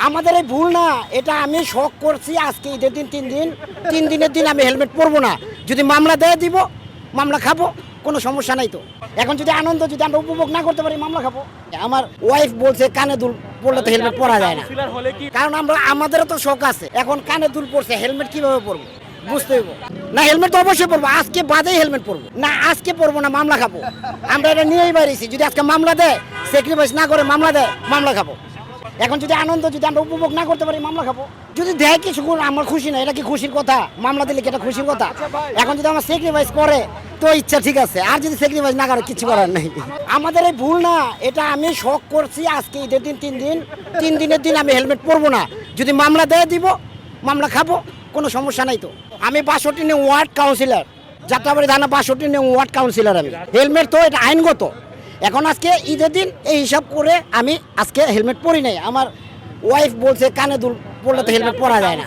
আমাদের এই ভুল না, এটা আমি শখ করছি আজকে ঈদের দিন 3 দিনের দিন আমি হেলমেট পরবো না। যদি মামলা দেয় দিব, মামলা খাবো, কোনো সমস্যা নাই তো। এখন যদি আনন্দ যদি আমরা উপভোগ না করতে পারি, মামলা খাবো। আমার ওয়াইফ বলছে কানে দুল পরলে তো হেলমেট পরা যায় না, কারণ আমাদেরও তো শখ আছে। এখন কানে দুল পরছে, হেলমেট কিভাবে পরবো বুঝতে হইব না। হেলমেট তো অবশ্যই পরবো, আজকে বাদেই হেলমেট পরবো না, আজকে পরবো না, মামলা খাবো। আমরা এটা নিয়েই বাইরেছি, যদি আজকে মামলা দেয়, স্যাক্রিফাইস না করে মামলা দেয়, মামলা খাবো। এখন যদি আনন্দ যদি আমরা উপভোগ না করতে পারি, মামলা খাবো। যদি দেয় কিছু আমার খুশি না, এটা কি খুশির কথা? মামলা দিলে কি এটা খুশির কথা? এখন যদি আমার স্যাক্রিফাইস করে তো ইচ্ছা ঠিক আছে, আর যদি স্যাক্রিফাইস না করে কিছু করার নেই। আমাদের এই ভুল না, এটা আমি শখ করছি আজকে ঈদের দিন 3 দিনের দিন আমি হেলমেট পরবো না। যদি মামলা দেয় দিব, মামলা খাবো, কোনো সমস্যা নাই তো। আমি 62 নং ওয়ার্ড কাউন্সিলর, যাত্রাবাড়ি থানা 62 নং ওয়ার্ড কাউন্সিলর। আমি হেলমেট তো এটা আইনগত। এখন আজকে ঈদের দিন এই হিসাব করে আমি আজকে হেলমেট পরি নাই। আমার ওয়াইফ বলছে কানে দুল পরলে তো হেলমেট পরা যায় না।